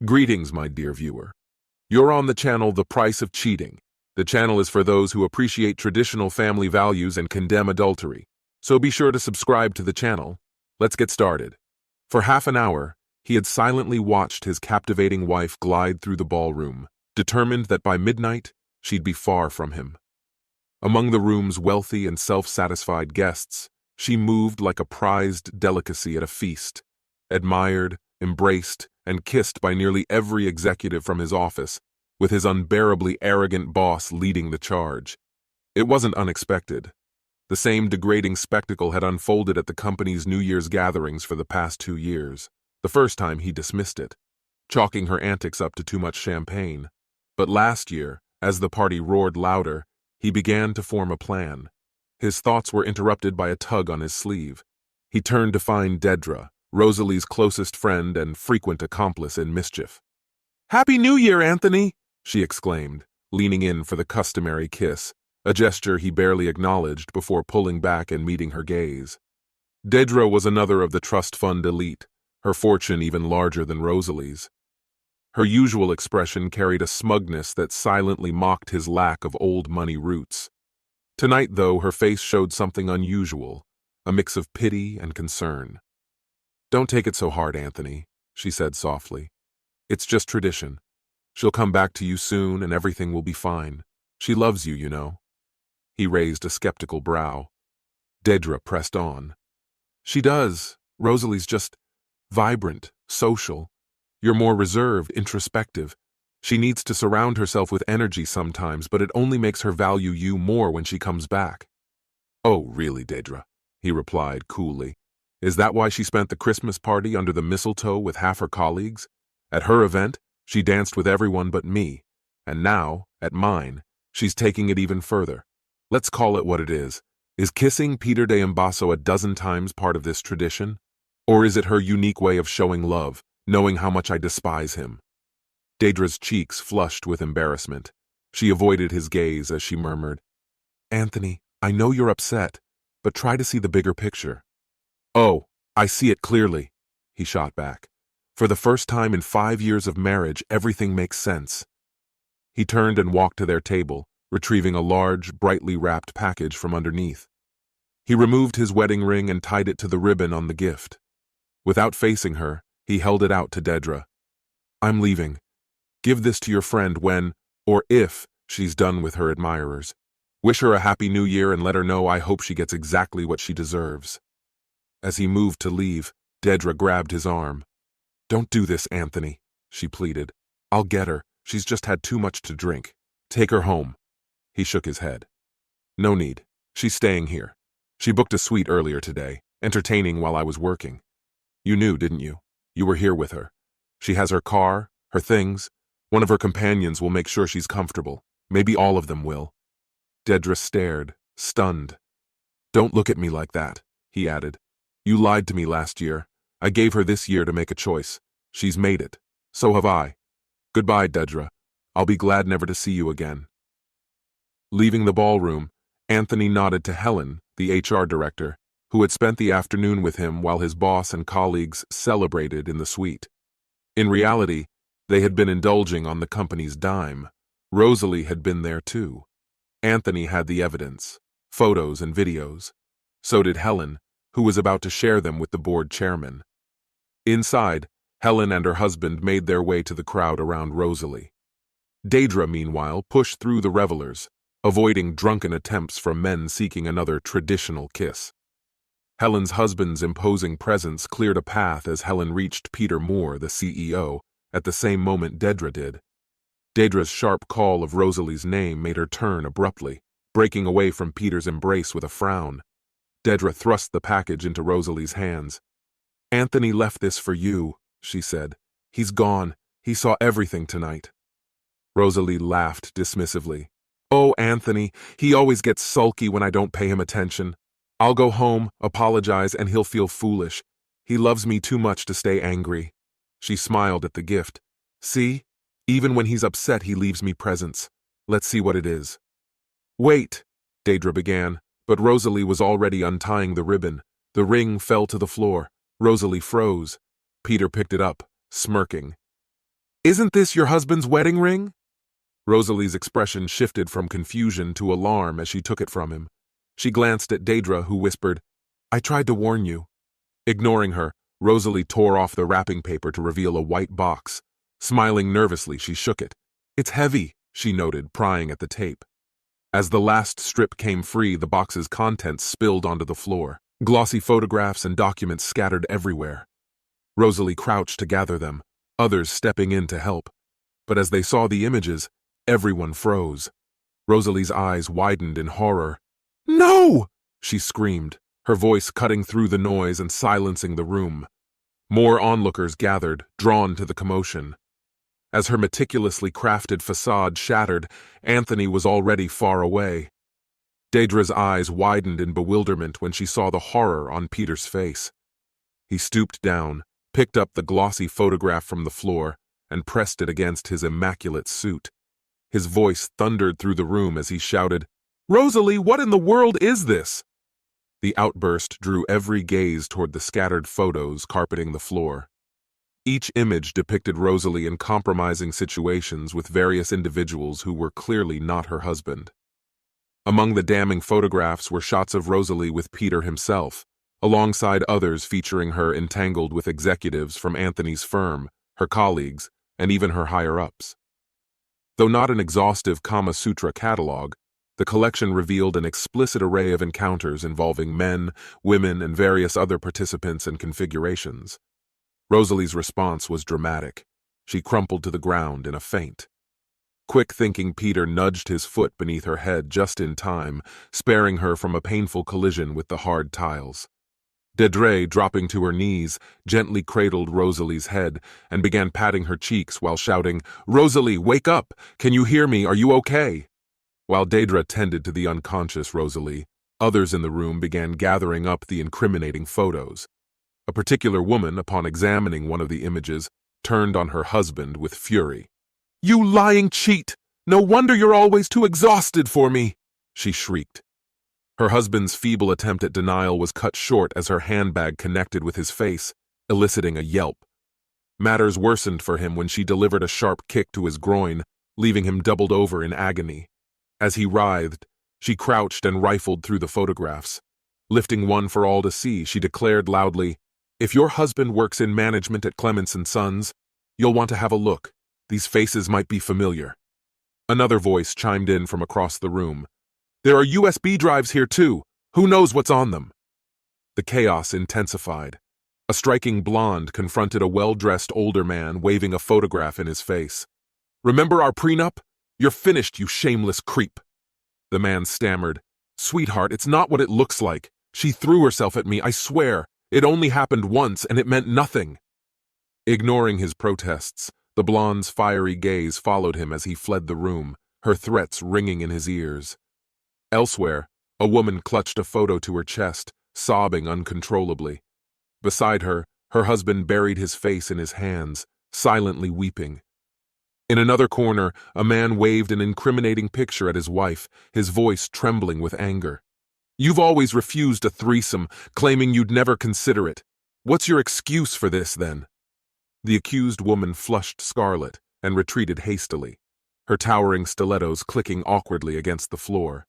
Greetings, my dear viewer. You're on the channel The Price of Cheating. The channel is for those who appreciate traditional family values and condemn adultery. So be sure to subscribe to the channel. Let's get started. For half an hour, he had silently watched his captivating wife glide through the ballroom, determined that by midnight, she'd be far from him. Among the room's wealthy and self-satisfied guests, she moved like a prized delicacy at a feast, admired, embraced, and kissed by nearly every executive from his office, with his unbearably arrogant boss leading the charge. It wasn't unexpected. The same degrading spectacle had unfolded at the company's New Year's gatherings for the past 2 years. The first time he dismissed it, chalking her antics up to too much champagne. But last year, as the party roared louder, he began to form a plan. His thoughts were interrupted by a tug on his sleeve. He turned to find Dedra, Rosalie's closest friend and frequent accomplice in mischief. "Happy New Year, Anthony!" she exclaimed, leaning in for the customary kiss, a gesture he barely acknowledged before pulling back and meeting her gaze. Dedra was another of the trust fund elite, her fortune even larger than Rosalie's. Her usual expression carried a smugness that silently mocked his lack of old money roots. Tonight, though, her face showed something unusual, a mix of pity and concern. "Don't take it so hard, Anthony," she said softly. "It's just tradition. She'll come back to you soon and everything will be fine. She loves you, you know." He raised a skeptical brow. Dedra pressed on. "She does. Rosalie's just vibrant, social. You're more reserved, introspective. She needs to surround herself with energy sometimes, but it only makes her value you more when she comes back." "Oh, really, Dedra?" he replied coolly. "Is that why she spent the Christmas party under the mistletoe with half her colleagues? At her event, she danced with everyone but me, and now, at mine, she's taking it even further. Let's call it what it is. Is kissing Peter de Embasso a dozen times part of this tradition? Or is it her unique way of showing love, knowing how much I despise him?" Dedra's cheeks flushed with embarrassment. She avoided his gaze as she murmured, "Anthony, I know you're upset, but try to see the bigger picture." "Oh, I see it clearly," he shot back. "For the first time in 5 years of marriage, everything makes sense." He turned and walked to their table, retrieving a large, brightly wrapped package from underneath. He removed his wedding ring and tied it to the ribbon on the gift. Without facing her, he held it out to Dedra. "I'm leaving. Give this to your friend when, or if, she's done with her admirers. Wish her a happy new year and let her know I hope she gets exactly what she deserves." As he moved to leave, Dedra grabbed his arm. "Don't do this, Anthony," she pleaded. "I'll get her. She's just had too much to drink. Take her home." He shook his head. "No need. She's staying here. She booked a suite earlier today, entertaining while I was working. You knew, didn't you? You were here with her. She has her car, her things. One of her companions will make sure she's comfortable. Maybe all of them will." Dedra stared, stunned. "Don't look at me like that," he added. "You lied to me last year. I gave her this year to make a choice. She's made it. So have I. Goodbye, Dedra. I'll be glad never to see you again." Leaving the ballroom, Anthony nodded to Helen, the HR director, who had spent the afternoon with him while his boss and colleagues celebrated in the suite. In reality, they had been indulging on the company's dime. Rosalie had been there too. Anthony had the evidence, photos and videos. So did Helen, who was about to share them with the board chairman. Inside, Helen and her husband made their way to the crowd around Rosalie. Dedra, meanwhile, pushed through the revelers, avoiding drunken attempts from men seeking another traditional kiss. Helen's husband's imposing presence cleared a path as Helen reached Peter Moore, the CEO, at the same moment Dedra did. Dedra's sharp call of Rosalie's name made her turn abruptly, breaking away from Peter's embrace with a frown. Dedra thrust the package into Rosalie's hands. "Anthony left this for you," she said. "He's gone. He saw everything tonight." Rosalie laughed dismissively. "Oh, Anthony, he always gets sulky when I don't pay him attention. I'll go home, apologize, and he'll feel foolish. He loves me too much to stay angry." She smiled at the gift. "See? Even when he's upset, he leaves me presents. Let's see what it is." "Wait," Dedra began, but Rosalie was already untying the ribbon. The ring fell to the floor. Rosalie froze. Peter picked it up, smirking. Isn't this your husband's wedding ring? Rosalie's expression shifted from confusion to alarm as she took it from him. She glanced at Daedra, who whispered, I tried to warn you. Ignoring her, Rosalie tore off the wrapping paper to reveal a white box. Smiling nervously, she shook it. It's heavy, she noted, prying at the tape. As the last strip came free, the box's contents spilled onto the floor. Glossy photographs and documents scattered everywhere. Rosalie crouched to gather them, others stepping in to help. But as they saw the images, everyone froze. Rosalie's eyes widened in horror. No! She screamed, her voice cutting through the noise and silencing the room. More onlookers gathered, drawn to the commotion. As her meticulously crafted facade shattered, Anthony was already far away. Daedra's eyes widened in bewilderment when she saw the horror on Peter's face. He stooped down, picked up the glossy photograph from the floor, and pressed it against his immaculate suit. His voice thundered through the room as he shouted, Rosalie, what in the world is this? The outburst drew every gaze toward the scattered photos carpeting the floor. Each image depicted Rosalie in compromising situations with various individuals who were clearly not her husband. Among the damning photographs were shots of Rosalie with Peter himself, alongside others featuring her entangled with executives from Anthony's firm, her colleagues, and even her higher-ups. Though not an exhaustive Kama Sutra catalog, the collection revealed an explicit array of encounters involving men, women, and various other participants and configurations. Rosalie's response was dramatic. She crumpled to the ground in a faint. Quick-thinking Peter nudged his foot beneath her head just in time, sparing her from a painful collision with the hard tiles. Daedra, dropping to her knees, gently cradled Rosalie's head and began patting her cheeks while shouting, Rosalie, wake up! Can you hear me? Are you okay? While Daedra tended to the unconscious Rosalie, others in the room began gathering up the incriminating photos. A particular woman, upon examining one of the images, turned on her husband with fury. You lying cheat! No wonder you're always too exhausted for me! She shrieked. Her husband's feeble attempt at denial was cut short as her handbag connected with his face, eliciting a yelp. Matters worsened for him when she delivered a sharp kick to his groin, leaving him doubled over in agony. As he writhed, she crouched and rifled through the photographs. Lifting one for all to see, she declared loudly, If your husband works in management at Clements & Sons, you'll want to have a look. These faces might be familiar. Another voice chimed in from across the room. There are USB drives here too. Who knows what's on them? The chaos intensified. A striking blonde confronted a well-dressed older man waving a photograph in his face. Remember our prenup? You're finished, you shameless creep. The man stammered. Sweetheart, it's not what it looks like. She threw herself at me, I swear. It only happened once, and it meant nothing. Ignoring his protests, the blonde's fiery gaze followed him as he fled the room, her threats ringing in his ears. Elsewhere, a woman clutched a photo to her chest, sobbing uncontrollably. Beside her, her husband buried his face in his hands, silently weeping. In another corner, a man waved an incriminating picture at his wife, his voice trembling with anger. You've always refused a threesome, claiming you'd never consider it. What's your excuse for this, then? The accused woman flushed scarlet and retreated hastily, her towering stilettos clicking awkwardly against the floor.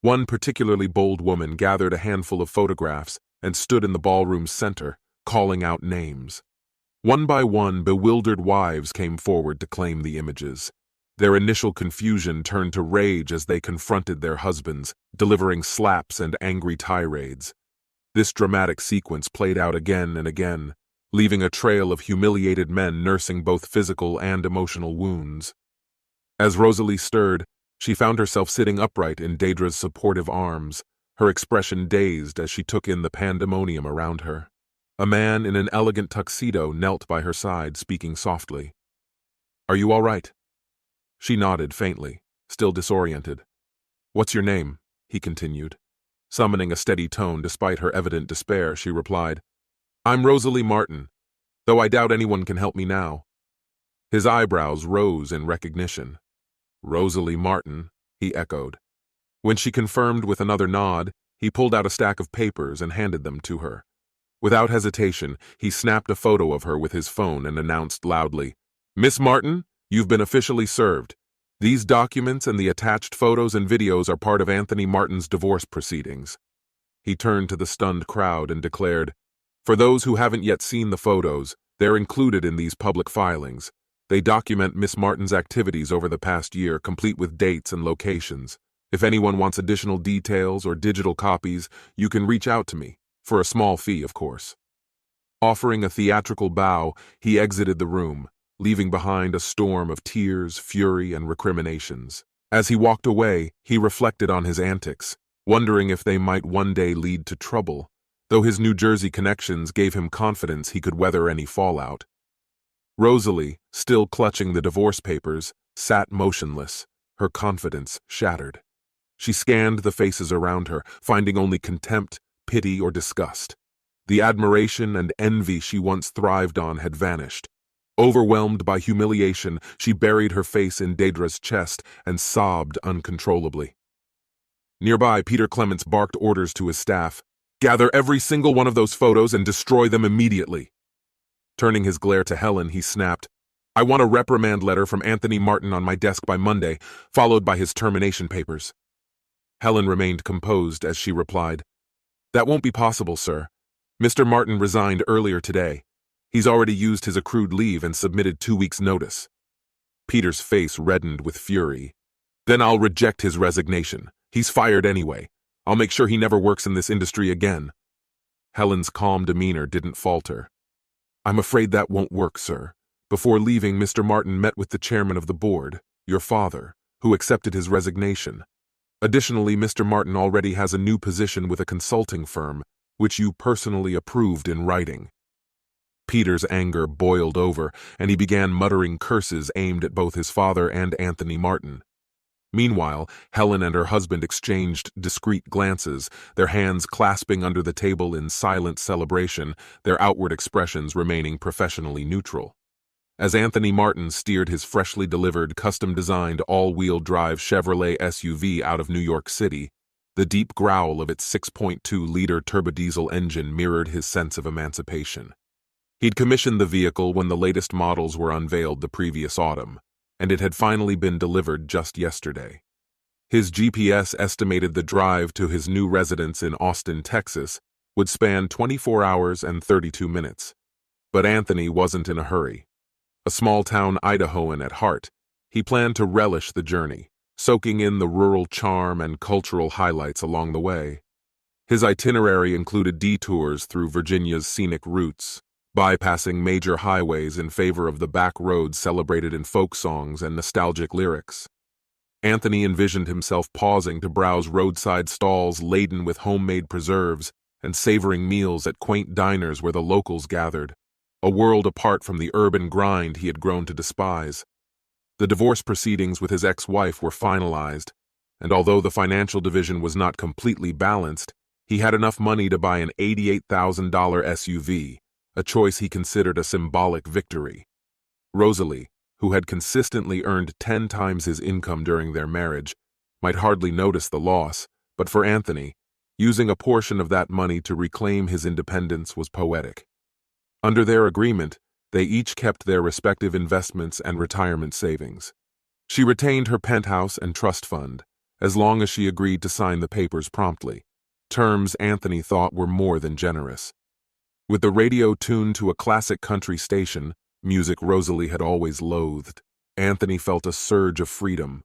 One particularly bold woman gathered a handful of photographs and stood in the ballroom's center, calling out names. One by one, bewildered wives came forward to claim the images. Their initial confusion turned to rage as they confronted their husbands, delivering slaps and angry tirades. This dramatic sequence played out again and again, leaving a trail of humiliated men nursing both physical and emotional wounds. As Rosalie stirred, she found herself sitting upright in Daedra's supportive arms, her expression dazed as she took in the pandemonium around her. A man in an elegant tuxedo knelt by her side, speaking softly. Are you all right? She nodded faintly, still disoriented. What's your name? He continued. Summoning a steady tone despite her evident despair, she replied, I'm Rosalie Martin, though I doubt anyone can help me now. His eyebrows rose in recognition. Rosalie Martin, he echoed. When she confirmed with another nod, he pulled out a stack of papers and handed them to her. Without hesitation, he snapped a photo of her with his phone and announced loudly, Miss Martin, you've been officially served. These documents and the attached photos and videos are part of Anthony Martin's divorce proceedings. He turned to the stunned crowd and declared, "For those who haven't yet seen the photos, they're included in these public filings. They document Miss Martin's activities over the past year, complete with dates and locations. If anyone wants additional details or digital copies, you can reach out to me, for a small fee, of course." Offering a theatrical bow, he exited the room, leaving behind a storm of tears, fury, and recriminations. As he walked away, he reflected on his antics, wondering if they might one day lead to trouble, though his New Jersey connections gave him confidence he could weather any fallout. Rosalie, still clutching the divorce papers, sat motionless, her confidence shattered. She scanned the faces around her, finding only contempt, pity, or disgust. The admiration and envy she once thrived on had vanished. Overwhelmed by humiliation, she buried her face in Deidre's chest and sobbed uncontrollably. Nearby, Peter Clements barked orders to his staff. "Gather every single one of those photos and destroy them immediately." Turning his glare to Helen, he snapped, "I want a reprimand letter from Anthony Martin on my desk by Monday, followed by his termination papers." Helen remained composed as she replied, "That won't be possible, sir. Mr. Martin resigned earlier today. He's already used his accrued leave and submitted 2 weeks' notice." Peter's face reddened with fury. "Then I'll reject his resignation. He's fired anyway. I'll make sure he never works in this industry again." Helen's calm demeanor didn't falter. "I'm afraid that won't work, sir. Before leaving, Mr. Martin met with the chairman of the board, your father, who accepted his resignation. Additionally, Mr. Martin already has a new position with a consulting firm, which you personally approved in writing." Peter's anger boiled over, and he began muttering curses aimed at both his father and Anthony Martin. Meanwhile, Helen and her husband exchanged discreet glances, their hands clasping under the table in silent celebration, their outward expressions remaining professionally neutral. As Anthony Martin steered his freshly delivered, custom-designed all-wheel drive Chevrolet SUV out of New York City, the deep growl of its 6.2-liter turbodiesel engine mirrored his sense of emancipation. He'd commissioned the vehicle when the latest models were unveiled the previous autumn, and it had finally been delivered just yesterday. His GPS estimated the drive to his new residence in Austin, Texas, would span 24 hours and 32 minutes. But Anthony wasn't in a hurry. A small-town Idahoan at heart, he planned to relish the journey, soaking in the rural charm and cultural highlights along the way. His itinerary included detours through Virginia's scenic routes, bypassing major highways in favor of the back roads celebrated in folk songs and nostalgic lyrics. Anthony envisioned himself pausing to browse roadside stalls laden with homemade preserves and savoring meals at quaint diners where the locals gathered, a world apart from the urban grind he had grown to despise. The divorce proceedings with his ex-wife were finalized, and although the financial division was not completely balanced, he had enough money to buy an $88,000 SUV, a choice he considered a symbolic victory. Rosalie, who had consistently earned 10 times his income during their marriage, might hardly notice the loss, but for Anthony, using a portion of that money to reclaim his independence was poetic. Under their agreement, they each kept their respective investments and retirement savings. She retained her penthouse and trust fund, as long as she agreed to sign the papers promptly, terms Anthony thought were more than generous. With the radio tuned to a classic country station, music Rosalie had always loathed, Anthony felt a surge of freedom.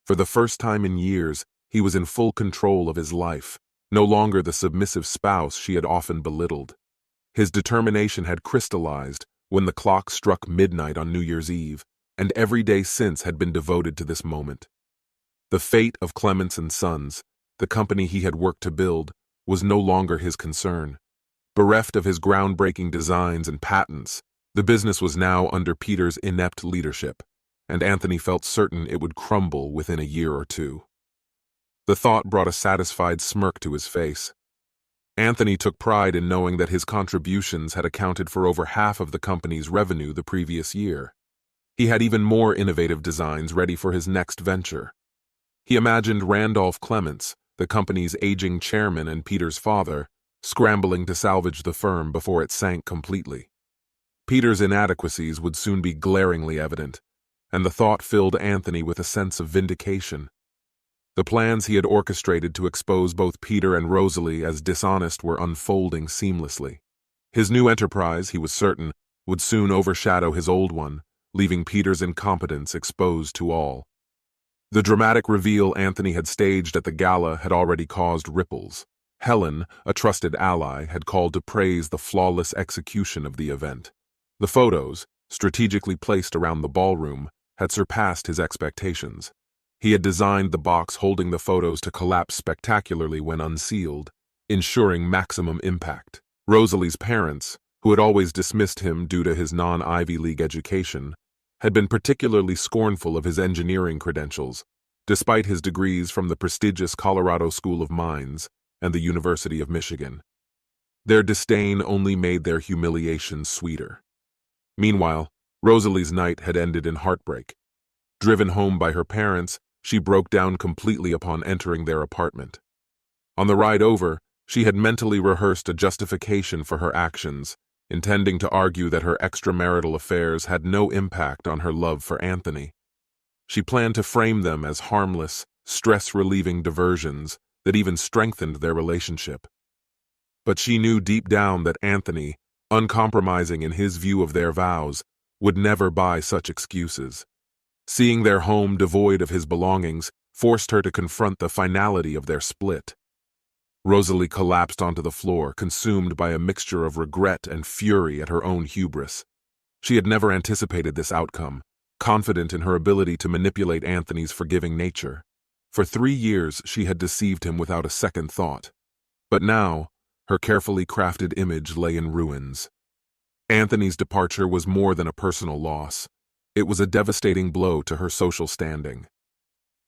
For the first time in years, he was in full control of his life, no longer the submissive spouse she had often belittled. His determination had crystallized when the clock struck midnight on New Year's Eve, and every day since had been devoted to this moment. The fate of Clements & Sons, the company he had worked to build, was no longer his concern. Bereft of his groundbreaking designs and patents, the business was now under Peter's inept leadership, and Anthony felt certain it would crumble within a year or two. The thought brought a satisfied smirk to his face. Anthony took pride in knowing that his contributions had accounted for over half of the company's revenue the previous year. He had even more innovative designs ready for his next venture. He imagined Randolph Clements, the company's aging chairman and Peter's father, scrambling to salvage the firm before it sank completely. Peter's inadequacies would soon be glaringly evident, and the thought filled Anthony with a sense of vindication. The plans he had orchestrated to expose both Peter and Rosalie as dishonest were unfolding seamlessly. His new enterprise, he was certain, would soon overshadow his old one, leaving Peter's incompetence exposed to all. The dramatic reveal Anthony had staged at the gala had already caused ripples. Helen, a trusted ally, had called to praise the flawless execution of the event. The photos, strategically placed around the ballroom, had surpassed his expectations. He had designed the box holding the photos to collapse spectacularly when unsealed, ensuring maximum impact. Rosalie's parents, who had always dismissed him due to his non-Ivy League education, had been particularly scornful of his engineering credentials, despite his degrees from the prestigious Colorado School of Mines and the University of Michigan. Their disdain only made their humiliation sweeter. Meanwhile, Rosalie's night had ended in heartbreak. Driven home by her parents, she broke down completely upon entering their apartment. On the ride over, she had mentally rehearsed a justification for her actions, intending to argue that her extramarital affairs had no impact on her love for Anthony. She planned to frame them as harmless, stress-relieving diversions that even strengthened their relationship. But she knew deep down that Anthony, uncompromising in his view of their vows, would never buy such excuses. Seeing their home devoid of his belongings forced her to confront the finality of their split. Rosalie collapsed onto the floor, consumed by a mixture of regret and fury at her own hubris. She had never anticipated this outcome, confident in her ability to manipulate Anthony's forgiving nature. For 3 years, she had deceived him without a second thought. But now, her carefully crafted image lay in ruins. Anthony's departure was more than a personal loss. It was a devastating blow to her social standing.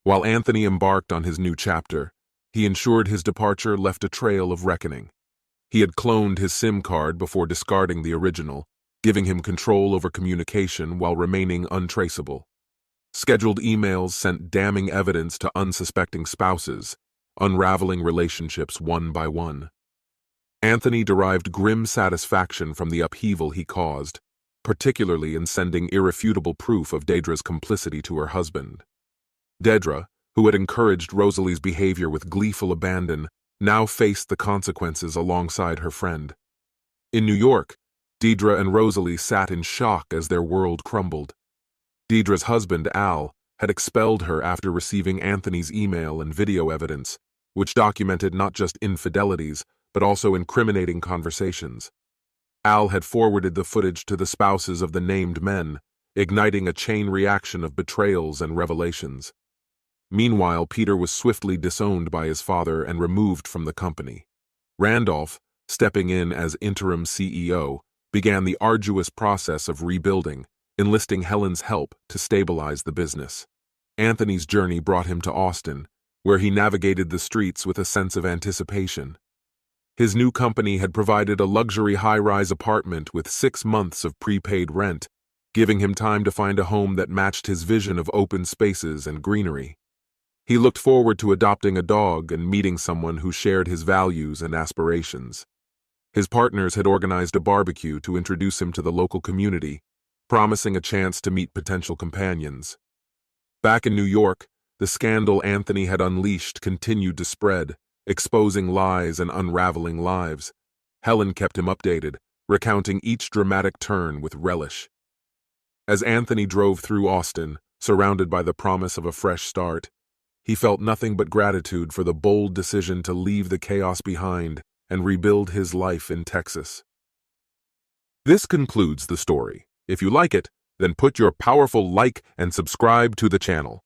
While Anthony embarked on his new chapter, he ensured his departure left a trail of reckoning. He had cloned his SIM card before discarding the original, giving him control over communication while remaining untraceable. Scheduled emails sent damning evidence to unsuspecting spouses, unraveling relationships one by one. Anthony derived grim satisfaction from the upheaval he caused, particularly in sending irrefutable proof of Deidre's complicity to her husband. Deidre, who had encouraged Rosalie's behavior with gleeful abandon, now faced the consequences alongside her friend. In New York, Deidre and Rosalie sat in shock as their world crumbled. Deidre's husband, Al, had expelled her after receiving Anthony's email and video evidence, which documented not just infidelities, but also incriminating conversations. Al had forwarded the footage to the spouses of the named men, igniting a chain reaction of betrayals and revelations. Meanwhile, Peter was swiftly disowned by his father and removed from the company. Randolph, stepping in as interim CEO, began the arduous process of rebuilding, enlisting Helen's help to stabilize the business. Anthony's journey brought him to Austin, where he navigated the streets with a sense of anticipation. His new company had provided a luxury high-rise apartment with 6 months of prepaid rent, giving him time to find a home that matched his vision of open spaces and greenery. He looked forward to adopting a dog and meeting someone who shared his values and aspirations. His partners had organized a barbecue to introduce him to the local community, promising a chance to meet potential companions. Back in New York, the scandal Anthony had unleashed continued to spread, exposing lies and unraveling lives. Helen kept him updated, recounting each dramatic turn with relish. As Anthony drove through Austin, surrounded by the promise of a fresh start, he felt nothing but gratitude for the bold decision to leave the chaos behind and rebuild his life in Texas. This concludes the story. If you like it, then put your powerful like and subscribe to the channel.